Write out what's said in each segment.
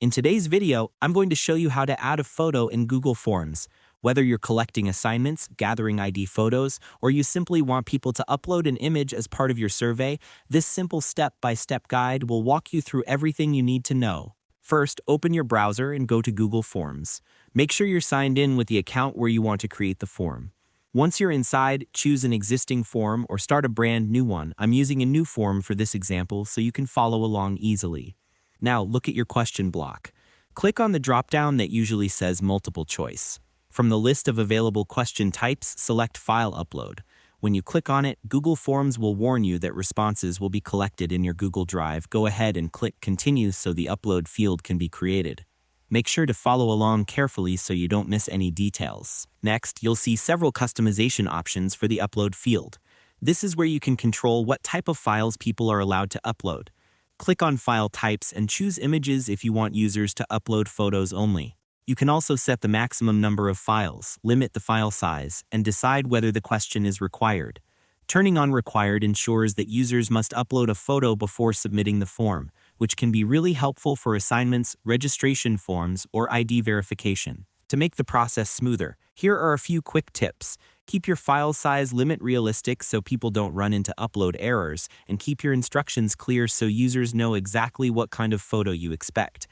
In today's video, I'm going to show you how to add a photo in Google Forms. Whether you're collecting assignments, gathering ID photos, or you simply want people to upload an image as part of your survey, this simple step-by-step guide will walk you through everything you need to know. First, open your browser and go to Google Forms. Make sure you're signed in with the account where you want to create the form. Once you're inside, choose an existing form or start a brand new one. I'm using a new form for this example so you can follow along easily. Now look at your question block. Click on the drop-down that usually says multiple choice. From the list of available question types, select File Upload. When you click on it, Google Forms will warn you that responses will be collected in your Google Drive. Go ahead and click Continue so the upload field can be created. Make sure to follow along carefully so you don't miss any details. Next, you'll see several customization options for the upload field. This is where you can control what type of files people are allowed to upload. Click on File Types and choose Images if you want users to upload photos only. You can also set the maximum number of files, limit the file size, and decide whether the question is required. Turning on Required ensures that users must upload a photo before submitting the form, which can be really helpful for assignments, registration forms, or ID verification. To make the process smoother, here are a few quick tips. Keep your file size limit realistic so people don't run into upload errors, and keep your instructions clear so users know exactly what kind of photo you expect.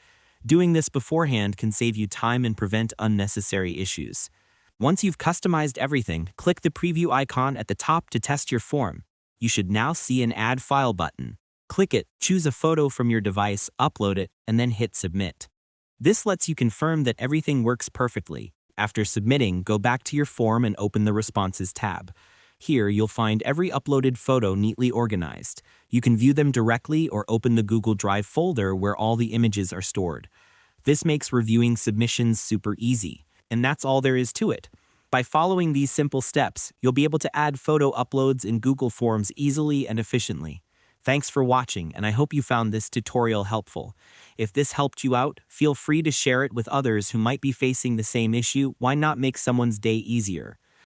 Doing this beforehand can save you time and prevent unnecessary issues. Once you've customized everything, click the preview icon at the top to test your form. You should now see an Add File button. Click it, choose a photo from your device, upload it, and then hit Submit. This lets you confirm that everything works perfectly. After submitting, go back to your form and open the Responses tab. Here, you'll find every uploaded photo neatly organized. You can view them directly or open the Google Drive folder where all the images are stored. This makes reviewing submissions super easy, and that's all there is to it. By following these simple steps, you'll be able to add photo uploads in Google Forms easily and efficiently. Thanks for watching, and I hope you found this tutorial helpful. If this helped you out, feel free to share it with others who might be facing the same issue. Why not make someone's day easier?